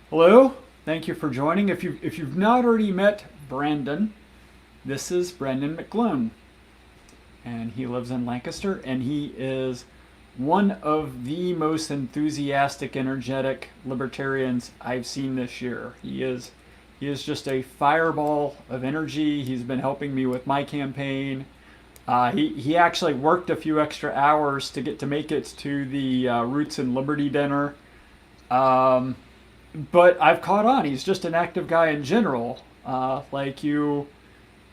Hello, thank you for joining. If you've not already met Brandon, this is Brandon McGlone, and he lives in Lancaster, and he is one of the most enthusiastic, energetic libertarians I've seen this year. He is just a fireball of energy. He's been helping me with my campaign. He actually worked a few extra hours to get to make it to the Roots and Liberty dinner. Um, but I've caught on. He's just an active guy in general. Like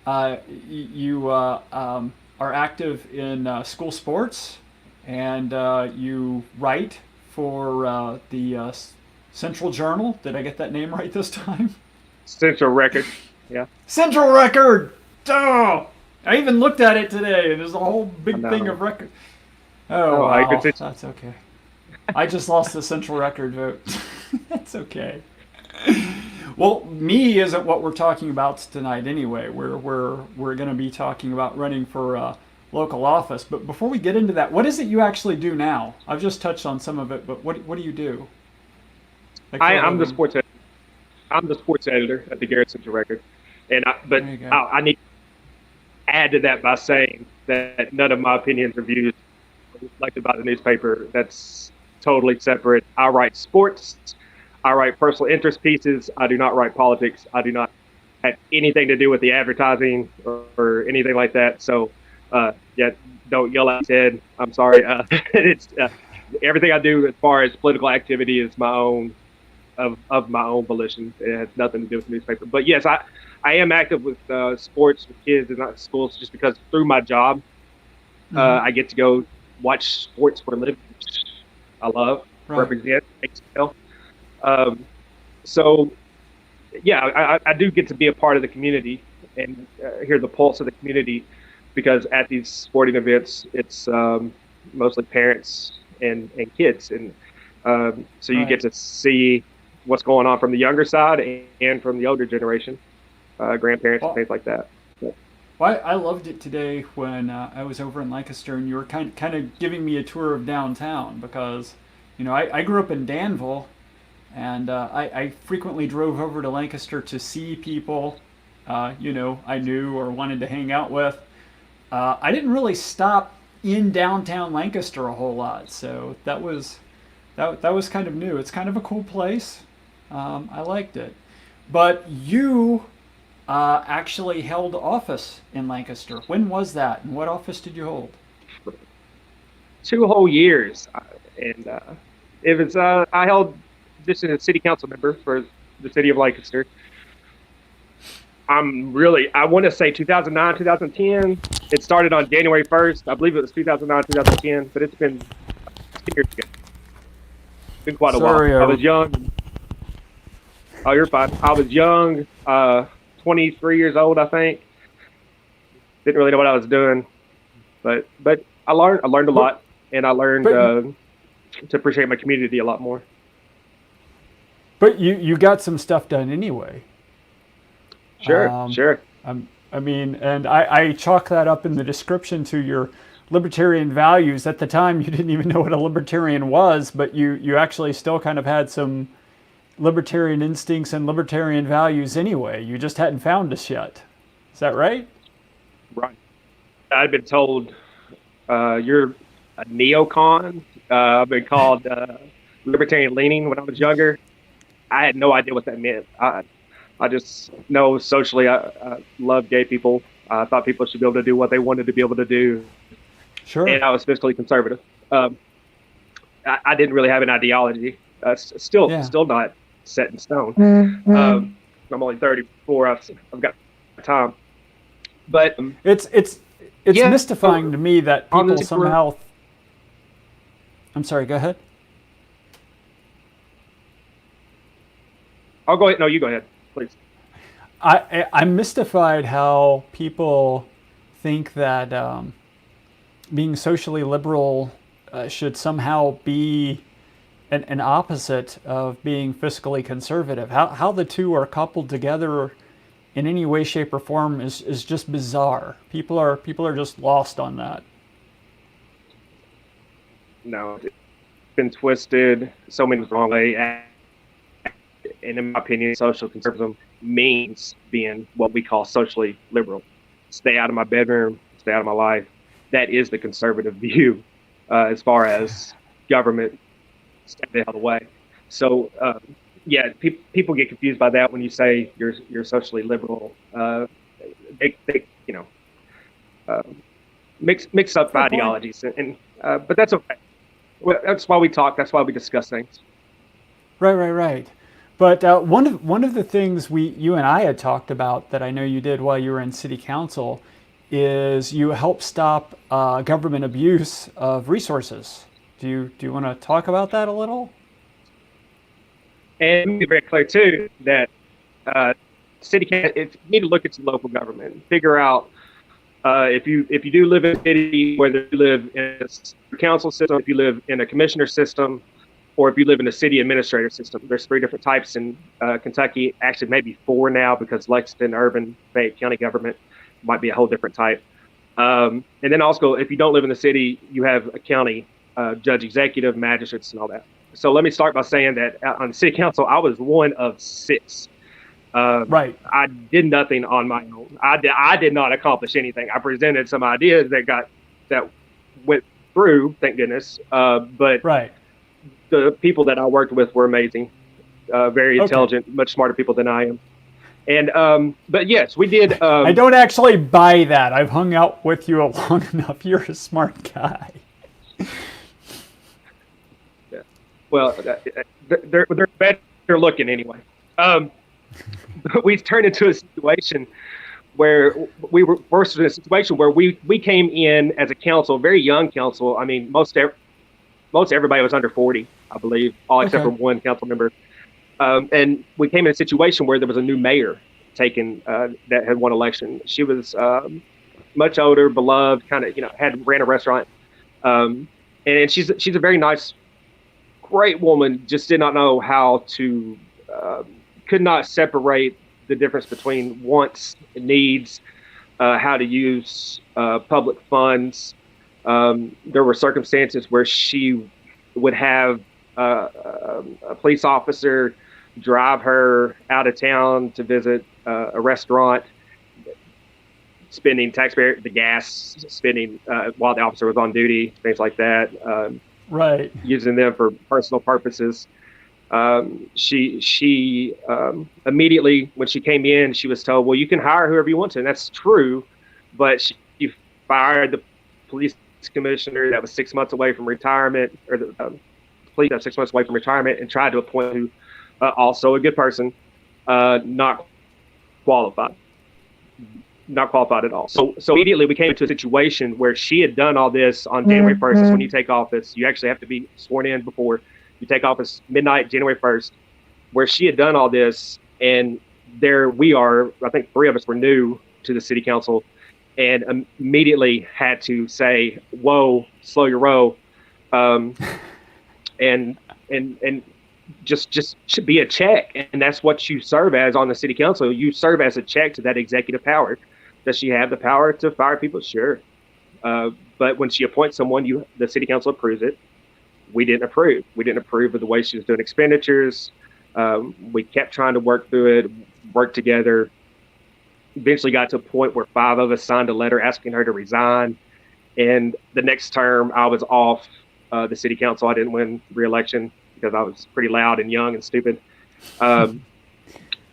uh, you are active in school sports, and you write for the Central Journal. Did I get that name right this time? Central Record. Yeah, Central Record. Oh, I even looked at it today, and there's a whole I big thing know. of record. Oh Oh, I could wow, say that's okay. I just lost the Central Record vote. That's okay. Well, me isn't what we're talking about tonight anyway. We're going to be talking about running for local office. But before we get into that, what is it you actually do now? I've just touched on some of it, but what do you do like for a I'm the living? sports I'm the sports editor at the Garrett Central Record, and There you go. I need to add to that by saying that none of my opinions or views are reflected by the newspaper. That's totally separate. I write sports. I write personal interest pieces. I do not write politics. I do not have anything to do with the advertising or anything like that. So, yeah, don't yell at Ted. I'm sorry. It's everything I do as far as political activity is my own of my own volition. It has nothing to do with the newspaper. But yes, I am active with sports with kids and not schools just because through my job Hmm. I get to go watch sports for a living, which I love, Right. represent, excel. Um, so yeah, I do get to be a part of the community and hear the pulse of the community because at these sporting events, it's mostly parents and kids. And so you get Right. to see what's going on from the younger side and from the older generation, grandparents and Well, things like that. So, I loved it today when I was over in Lancaster and you were kind of giving me a tour of downtown because, I grew up in Danville. And I frequently drove over to Lancaster to see people, I knew or wanted to hang out with. I didn't really stop in downtown Lancaster a whole lot, so that was kind of new. It's kind of a cool place. I liked it. But you actually held office in Lancaster. When was that, and what office did you hold? 2 whole years, and it was I held just as a city council member for the city of Lancaster. I want to say 2009, 2010. It started on January 1st. I believe it was 2009, 2010, but it's been 10 years ago. It's been quite a while. Sorry, I was young. Oh, you're fine. I was young, 23 years old, I think. Didn't really know what I was doing, but I learned a but lot, and I learned but to appreciate my community a lot more. but you got some stuff done anyway. Sure, Um, sure. I mean, and I chalk that up in the description to your libertarian values. At the time, you didn't even know what a libertarian was, but you actually still kind of had some libertarian instincts and libertarian values anyway. You just hadn't found us yet. Is that right? Right. I've been told you're a neocon. I've been called libertarian leaning when I was younger. I had no idea what that meant. I just know socially I love gay people. I thought people should be able to do what they wanted to be able to do, Sure. and I was fiscally conservative. Um, I didn't really have an ideology. Yeah. Still not set in stone. I'm only 34. I've got time, but It's yeah, mystifying to me that on people the somehow. I'm sorry. Go ahead. I'll go ahead. No, you go ahead, please. I'm mystified how people think that being socially liberal should somehow be an opposite of being fiscally conservative. How the two are coupled together in any way, shape, or form is just bizarre. People are just lost on that. No, it's been twisted so many wrong way. And in my opinion, social conservatism means being what we call socially liberal. Stay out of my bedroom, stay out of my life. That is the conservative view as far as government, stay the hell away. So, yeah, people get confused by that when you say you're socially liberal. They mix up Fair point. ideologies, but that's okay. Well, that's why we talk. That's why we discuss things. Right. But one of the things you and I had talked about that I know you did while you were in city council is you help stop government abuse of resources. Do you want to talk about that a little? And be very clear too that city you need to look at your local government, figure out if you do live in a city, whether you live in a council system, if you live in a commissioner system, or if you live in a city administrator system. There's 3 different types in Kentucky, actually maybe 4 now, because Lexington, urban, Fayette County government might be a whole different type. And then also, if you don't live in the city, you have a county judge, executive, magistrates, and all that. So let me start by saying that on the city council, I was one of 6. Right. I did nothing on my own. I did not accomplish anything. I presented some ideas that went through, thank goodness. But right. The people that I worked with were amazing, very intelligent, much smarter people than I am. And but yes, we did. I don't actually buy that. I've hung out with you long enough. You're a smart guy. Yeah. Well, they're better looking anyway. We turned into a situation where we were forced in a situation where we came in as a council, very young council. I mean, most everybody was under 40, I believe, all except for one council member. And we came in a situation where there was a new mayor taken that had won election. She was much older, beloved, kind of ran a restaurant, and she's a very nice, great woman. Just did not know how to. Could not separate the difference between wants and needs, how to use public funds. There were circumstances where she would have a police officer drive her out of town to visit a restaurant, spending the gas, spending while the officer was on duty, things like that. Right. Using them for personal purposes. She immediately, when she came in, she was told, well, you can hire whoever you want to. And that's true. But she fired the police commissioner that was 6 months away from retirement, or the police that was 6 months away from retirement, and tried to appoint who, also a good person, not qualified at all. So immediately we came into a situation where she had done all this on January 1st. That's when you take office. You actually have to be sworn in before you take office, midnight, January 1st, where she had done all this. And there we are, I think 3 of us were new to the city council, and immediately had to say, whoa, slow your roll. And just should be a check. And that's what you serve as on the city council. You serve as a check to that executive power. Does she have the power to fire people? Sure. But when she appoints someone, the city council approves it. We didn't approve. We didn't approve of the way she was doing expenditures. We kept trying to work through it, work together. Eventually got to a point where 5 of us signed a letter asking her to resign. And the next term, I was off the city council. I didn't win re-election because I was pretty loud and young and stupid. But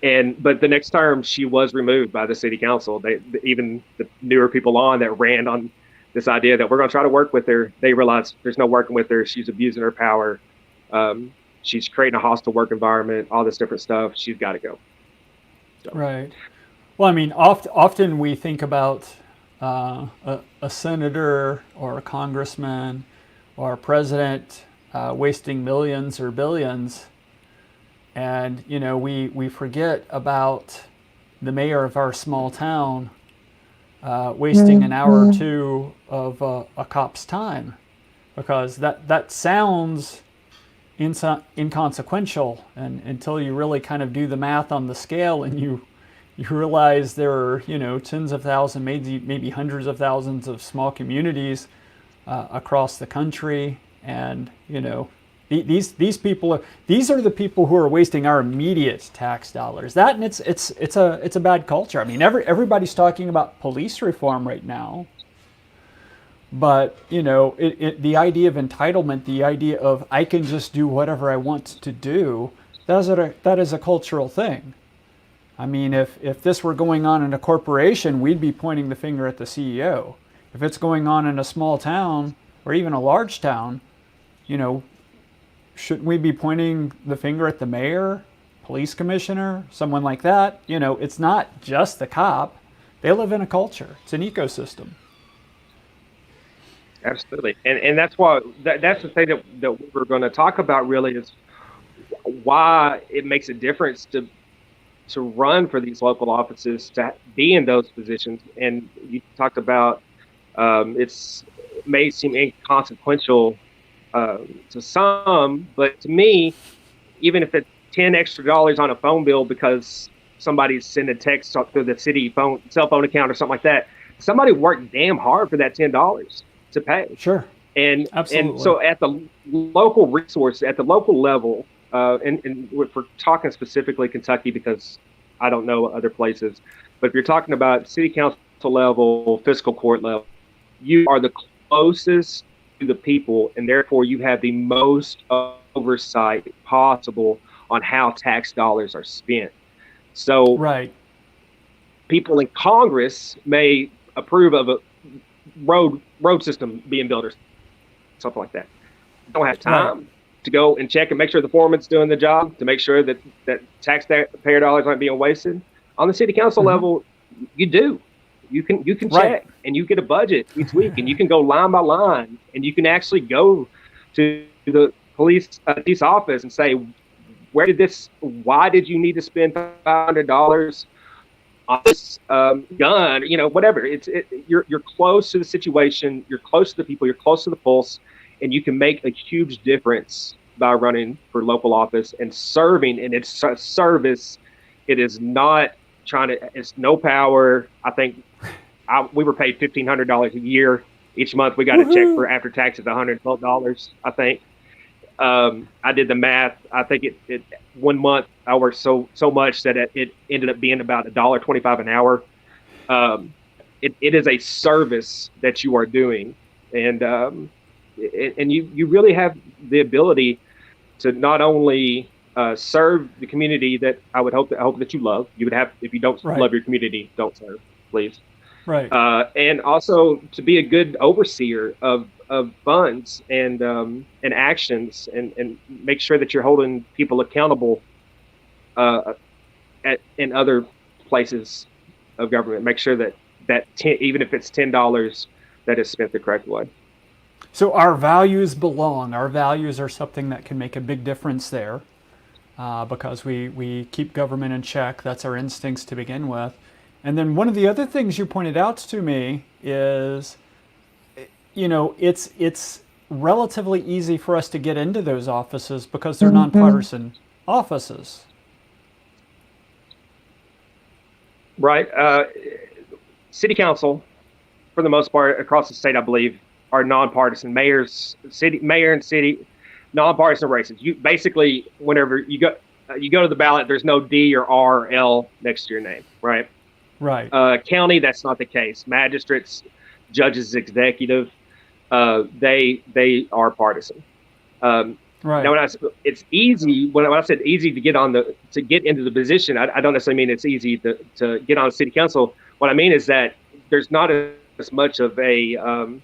the next term, she was removed by the city council. Even the newer people on that ran on this idea that we're going to try to work with her, they realized there's no working with her. She's abusing her power. She's creating a hostile work environment, all this different stuff. She's got to go. So. Right. Well, I mean, often we think about a senator or a congressman or a president wasting millions or billions. And, we forget about the mayor of our small town wasting an hour or 2 of a cop's time, because that sounds inconsequential, and until you really kind of do the math on the scale and you realize there are tens of thousands, maybe hundreds of thousands of small communities across the country, and These people are, these are the people who are wasting our immediate tax dollars. That, and it's a bad culture. I mean, everybody's talking about police reform right now, but the idea of entitlement, the idea of I can just do whatever I want to do, that is a cultural thing. I mean, if this were going on in a corporation, we'd be pointing the finger at the CEO. If it's going on in a small town or even a large town, shouldn't we be pointing the finger at the mayor, police commissioner, someone like that? It's not just the cop. They live in a culture. It's an ecosystem. Absolutely. And that's why that's the thing that we're going to talk about really is why it makes a difference to run for these local offices, to be in those positions. And you talked about it may seem inconsequential to some, but to me, even if it's $10 extra on a phone bill because somebody's sending a text through the city cell phone account or something like that, somebody worked damn hard for that $10 to pay. Sure. And absolutely. And so at the local resource, at the local level, and if we're talking specifically Kentucky, because I don't know other places, but if you're talking about city council level, fiscal court level, you are the closest to the people, and therefore you have the most oversight possible on how tax dollars are spent. So right. People in Congress may approve of a road system being built or something like that. Don't have time to go and check and make sure the foreman's doing the job, to make sure that taxpayer dollars aren't being wasted. On the city council level, you do. You can check, and you get a budget each week, and you can go line by line, and you can actually go to the police office and say, why did you need to spend $500 on this gun? Whatever. You're close to the situation, you're close to the people, you're close to the pulse, and you can make a huge difference by running for local office and serving. And it's a service. It is not it's no power. I think we were paid $1,500 a year. Each month we got a check for after taxes, $112, I think. I did the math. I think it 1 month I worked so much that it ended up being about $1.25 an hour. It is a service that you are doing, and you really have the ability to not only serve the community that I would hope that you love. You would have, if you don't love your community, don't serve, please. Right. And also to be a good overseer of funds and actions, and make sure that you're holding people accountable in other places of government. Make sure that even if it's $10, that is spent the correct way. So our values belong. Our values are something that can make a big difference there, because we keep government in check. That's our instincts to begin with. And then one of the other things you pointed out to me is, it's relatively easy for us to get into those offices because they're nonpartisan offices. Right. City council, for the most part, across the state, I believe, are nonpartisan. Mayor and city, nonpartisan races. You basically, whenever you go to the ballot, there's no D or R or L next to your name, right? Right. County, that's not the case. Magistrates, judges, executive, they are partisan. Right. Now, it's easy. When I said easy to get into the position, I don't necessarily mean it's easy to get on the city council. What I mean is that there's not as much of a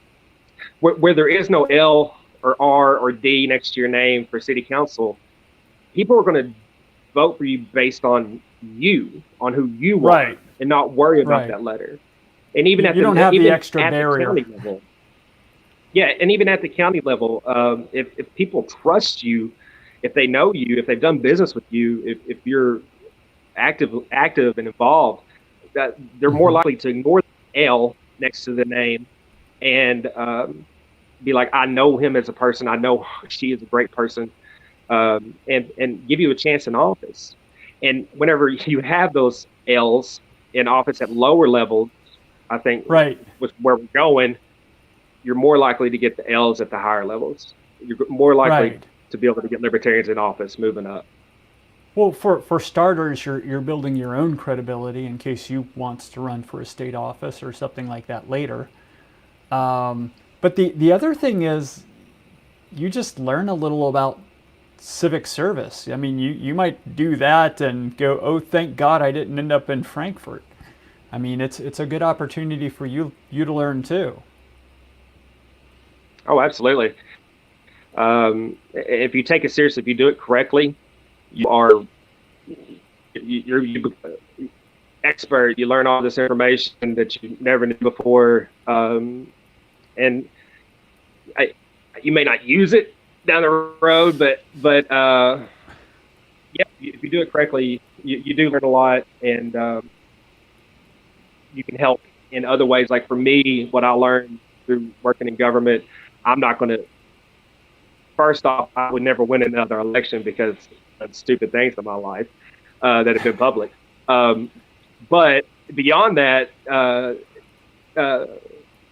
where there is no L or R or D next to your name for city council. People are going to vote for you based on who you are, and not worry about that letter. And even you don't have the extra barrier. The county level, yeah, and even at the county level, if people trust you, if they know you, if they've done business with you, if you're active and involved, that they're more likely to ignore the L next to the name and be like, I know him as a person. I know she is a great person, and give you a chance in office. And whenever you have those L's in office at lower levels, I think with where we're going, you're more likely to get the L's at the higher levels. You're more likely to be able to get libertarians in office moving up. Well, for starters, you're building your own credibility in case you wants to run for a state office or something like that later. But the other thing is, you just learn a little about civic service. I mean, you might do that and go, oh, thank God I didn't end up in Frankfurt. I mean, it's a good opportunity for you to learn too. Oh, absolutely. If you take it seriously, if you do it correctly, you're expert. You learn all this information that you never knew before, and you may not use it down the road, but yeah, if you do it correctly, you do learn a lot, and you can help in other ways. Like for me, what I learned through working in government, I'm not going to. First off, I would never win another election because of stupid things in my life that have been public. But beyond that, that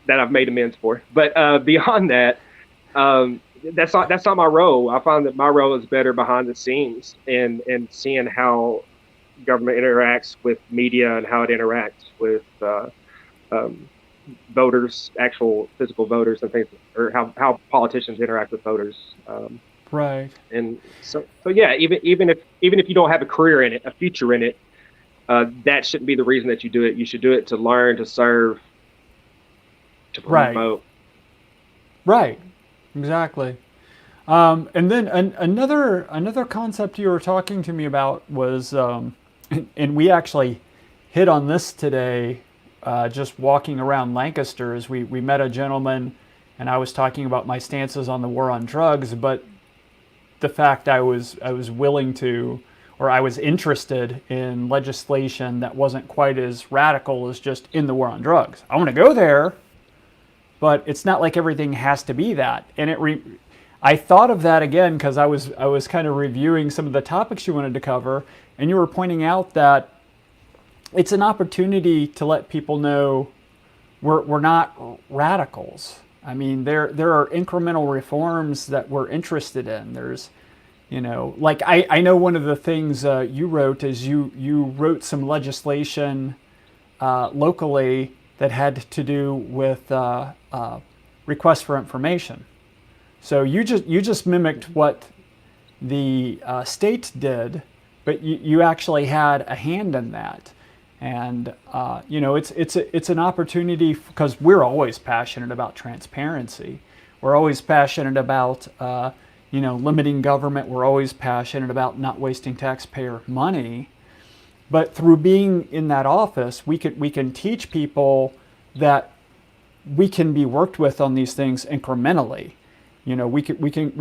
I've made amends for. But beyond that, that's not my role. I find that my role is better behind the scenes and seeing how government interacts with media and how it interacts with voters, actual physical voters and things, or how politicians interact with voters. Right. And so yeah, even if you don't have a career in it, a future in it, that shouldn't be the reason that you do it. You should do it to learn, to serve, to promote. Right. Exactly. And then another concept you were talking to me about was, and we actually hit on this today, just walking around Lancaster, as we met a gentleman, and I was talking about my stances on the war on drugs, but the fact I was willing to, or I was interested in legislation that wasn't quite as radical as just in the war on drugs. I want to go there, but it's not like everything has to be that. And I thought of that again because I was kind of reviewing some of the topics you wanted to cover, and you were pointing out that it's an opportunity to let people know we're not radicals. I mean, there are incremental reforms that we're interested in. There's, like I know one of the things you wrote is you wrote some legislation locally that had to do with requests for information. So you just mimicked what the state did, but you actually had a hand in that. And it's an opportunity because we're always passionate about transparency. We're always passionate about limiting government. We're always passionate about not wasting taxpayer money. But through being in that office, we can teach people that we can be worked with on these things incrementally. We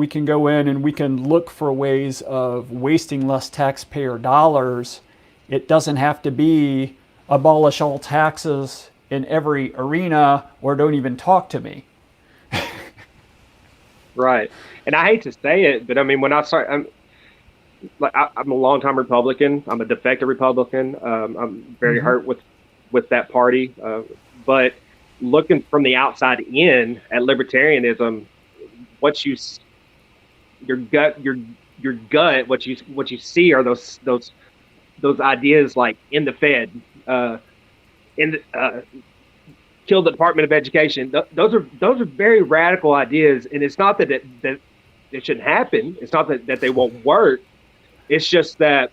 can go in and we can look for ways of wasting less taxpayer dollars. It doesn't have to be abolish all taxes in every arena or don't even talk to me. Right. And I hate to say it, but I mean, when I start, I'm a longtime Republican. I'm a defective Republican. I'm very hurt with that party. But looking from the outside in at libertarianism, your gut, what you see are those ideas like in the Fed, kill the Department of Education. Those are very radical ideas, and it's not that it shouldn't happen. It's not that they won't work. It's just that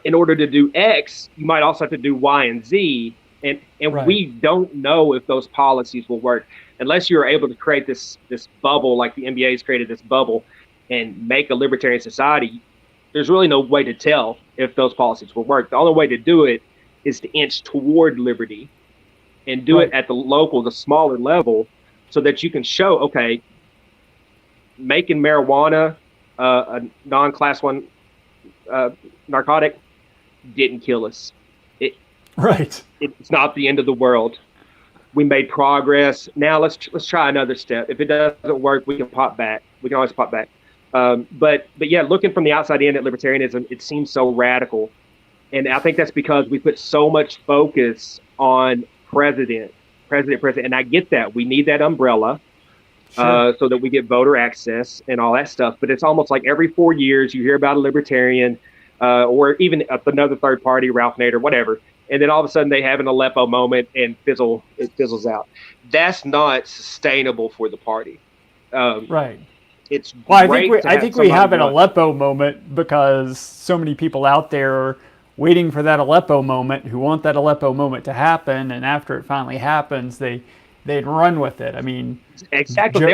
in order to do X, you might also have to do Y and Z, and right. We don't know if those policies will work unless you're able to create this bubble, like the NBA has created this bubble, and make a libertarian society. There's really no way to tell if those policies will work. The only way to do it is to inch toward liberty and do it at the smaller level so that you can show, okay, making marijuana a non-class 1 narcotic didn't kill us. It's not the end of the world. We made progress. Now let's try another step. If it doesn't work, we can pop back. We can always pop back. But yeah, looking from the outside in at libertarianism, it seems so radical. And I think that's because we put so much focus on president. And I get that. We need that umbrella. Sure. so that we get voter access and all that stuff. But it's almost like every 4 years you hear about a libertarian or even another third party, Ralph Nader, whatever. And then all of a sudden they have an Aleppo moment and it fizzles out. That's not sustainable for the party. Right. It's Well, great to I have think we somebody have an run. Aleppo moment because so many people out there are waiting for that Aleppo moment, who want that Aleppo moment to happen, and after it finally happens, they'd run with it. I mean, Exactly. Joe, They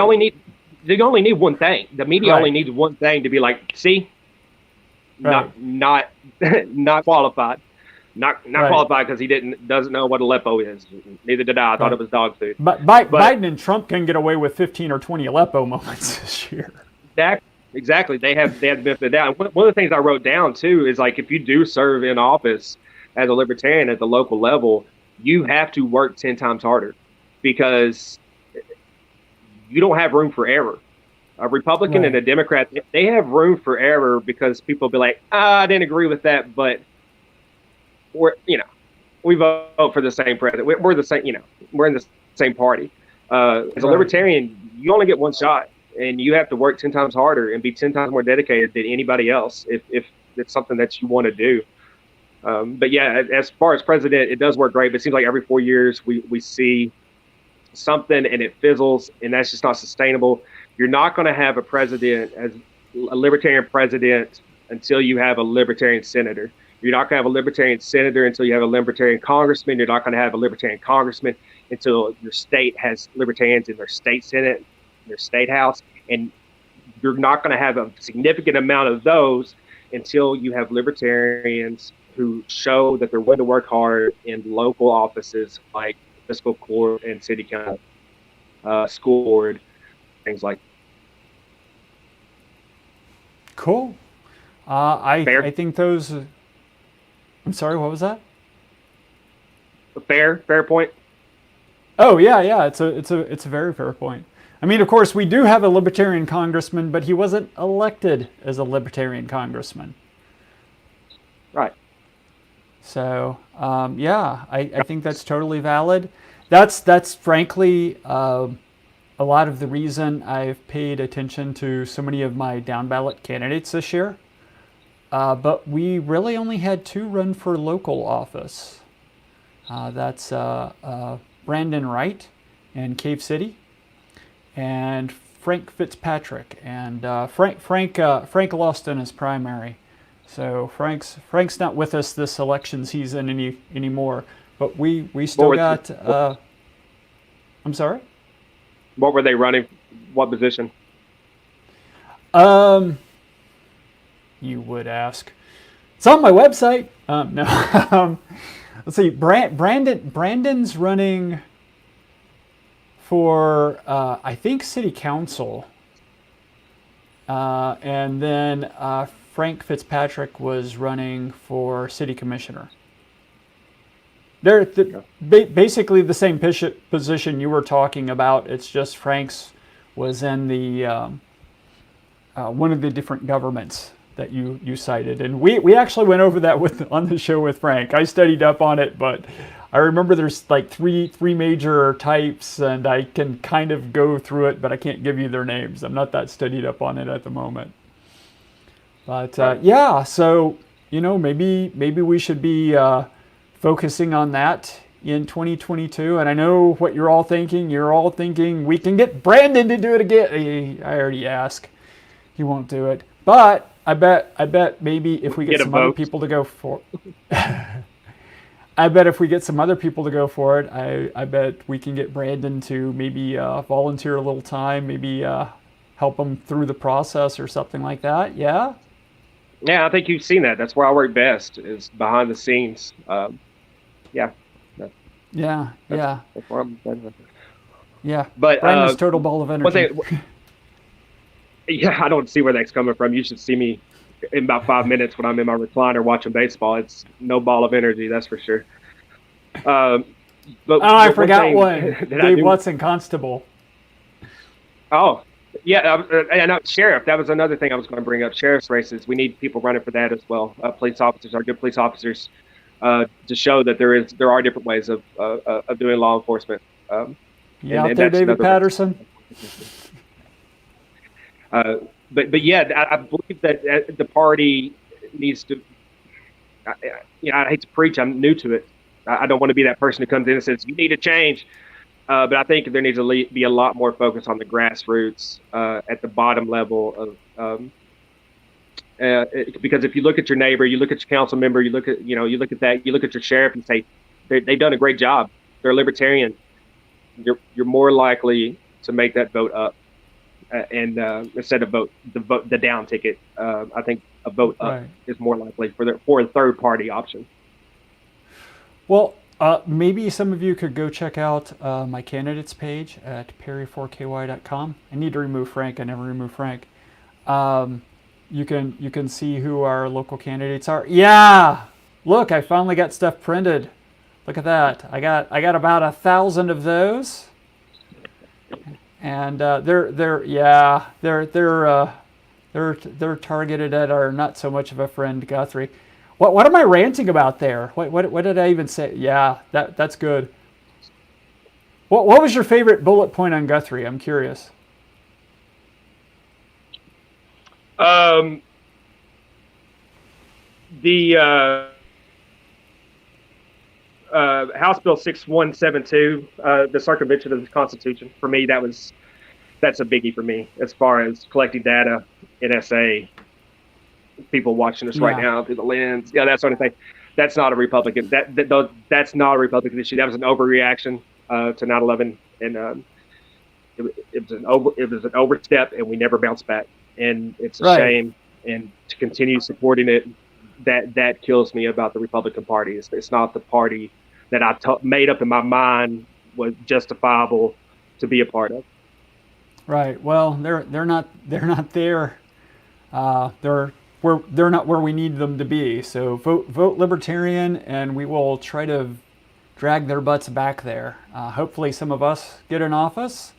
only need one thing. The media only right, needs one thing to be like, see, right, not not qualified. Not right, qualified because he doesn't know what Aleppo is. Neither did I. I thought it right. was dog food. But But Biden and Trump can get away with 15 or 20 Aleppo moments this year. exactly, they have the benefit of the doubt. One of the things I wrote down too is like if you do serve in office as a libertarian at the local level, you have to work 10 times harder because you don't have room for error. A Republican and Right, a Democrat, they have room for error because people be like, I didn't agree with that, but we're, we vote for the same president. We're the same, we're in the same party. As a right. libertarian, you only get one shot, and you have to work 10 times harder and be 10 times more dedicated than anybody else if it's something that you want to do. But yeah, as far as president, it does work great. But it seems like every 4 years we see something and it fizzles, and that's just not sustainable. You're not going to have a president as a libertarian president until you have a libertarian senator. You're not going to have a libertarian senator until you have a libertarian congressman. You're not going to have a libertarian congressman until your state has libertarians in their state senate, their state house. And you're not going to have a significant amount of those until you have libertarians who show that they're willing to work hard in local offices like fiscal court and city council, school board, things like Cool. I fair, think those. I'm sorry. What was that? fair point. Oh yeah, yeah. It's a very fair point. I mean, of course, we do have a libertarian congressman, but he wasn't elected as a libertarian congressman. Right. So yeah, I think that's totally valid. That's frankly a lot of the reason I've paid attention to so many of my down ballot candidates this year. But we really only had two run for local office. That's Brandon Wright in Cave City, and Frank Fitzpatrick. And Frank lost in his primary, so Frank's not with us this election season anymore. But we What still were got. I'm sorry. what were they running? What position? Um, you would ask. It's on my website. No. Let's see. Brandon's running for I think city council, and then Frank Fitzpatrick was running for city commissioner. They're basically the same position you were talking about. It's just Frank's was in the one of the different governments that you cited, and we actually went over that on the show with Frank. I studied up on it, but I remember there's like three major types, and I can kind of go through it, but I can't give you their names. I'm not that studied up on it at the moment. But Right. yeah, so maybe we should be focusing on that in 2022. And I know what you're all thinking. You're all thinking we can get Brandon to do it again. I already asked. He won't do it. But I bet maybe if we get Get a some other vote. people to go for I bet if we get some other people to go for it, I bet we can get Brandon to maybe volunteer a little time, maybe help him through the process or something like that. Yeah? Yeah, I think you've seen that. That's where I work best is behind the scenes. Yeah, that, Yeah, that's yeah, that's where I'm. yeah. But Brandon's total ball of one energy. thing, yeah, I don't see where that's coming from. You should see me in about 5 minutes when I'm in my recliner watching baseball. It's no ball of energy, that's for sure. Um, but, Oh, I but one forgot thing one. that I Dave do. Watson, Constable. Oh, yeah, and sheriff. That was another thing I was going to bring up. Sheriff's races. We need people running for that as well. Police officers are good police officers to show that there are different ways of doing law enforcement. You And, out and there, that's David another race. Patterson? But yeah, I believe that the party needs to. I hate to preach. I'm new to it. I don't want to be that person who comes in and says you need to change. But I think there needs to be a lot more focus on the grassroots at the bottom level of. Because if you look at your neighbor, you look at your council member, you look at that, you look at your sheriff and say they've done a great job. They're a libertarian. You're more likely to make that vote up, and instead of the down ticket. I think a vote up is more likely for a third party option. Well, maybe some of you could go check out my candidates page at perry4ky.com. I need to remove Frank. I never remove Frank. You can see who our local candidates are. Yeah, look, I finally got stuff printed. Look at that. I got about 1,000 of those, and they're targeted at our not so much of a friend Guthrie. What am I ranting about there? What did I even say? Yeah, that's good. What was your favorite bullet point on Guthrie? I'm curious. The House Bill 6172, the circumvention of the Constitution. For me, that's a biggie for me as far as collecting data, NSA, people watching us right now through the lens, that sort of thing. That's not a Republican. That's not a Republican issue. That was an overreaction to 9/11, and it was an overstep, and we never bounced back. And it's a shame. And to continue supporting it, that kills me about the Republican Party. It's not the party that I made up in my mind was justifiable to be a part of. Right. Well, they're not there. They're not where we need them to be. So vote Libertarian, and we will try to drag their butts back there. Hopefully, some of us get in office,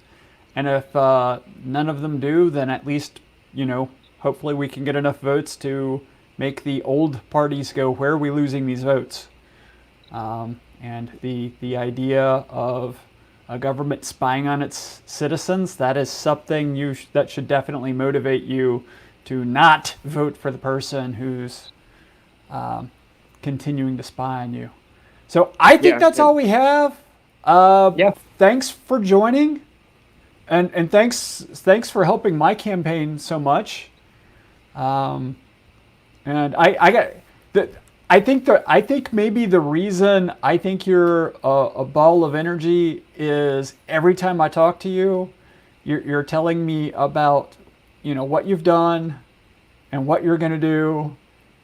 and if none of them do, then at least hopefully we can get enough votes to make the old parties go, where are we losing these votes? And the idea of a government spying on its citizens, that is something that should definitely motivate you to not vote for the person who's continuing to spy on you. So I think that's all we have. Thanks for joining, and thanks for helping my campaign so much. And I think maybe the reason I think you're a ball of energy is every time I talk to you, you're telling me about what you've done and what you're going to do,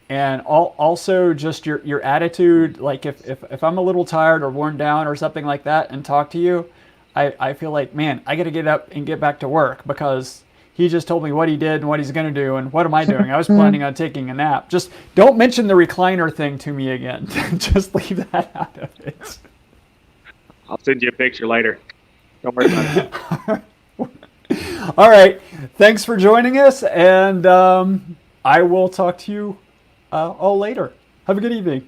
and also just your attitude. Like if I'm a little tired or worn down or something like that and talk to you, I feel like, man, I got to get up and get back to work, because he just told me what he did and what he's going to do, and what am I doing? I was planning on taking a nap. Just don't mention the recliner thing to me again. Just leave that out of it. I'll send you a picture later. Don't worry about it. All right. Thanks for joining us, and I will talk to you all later. Have a good evening.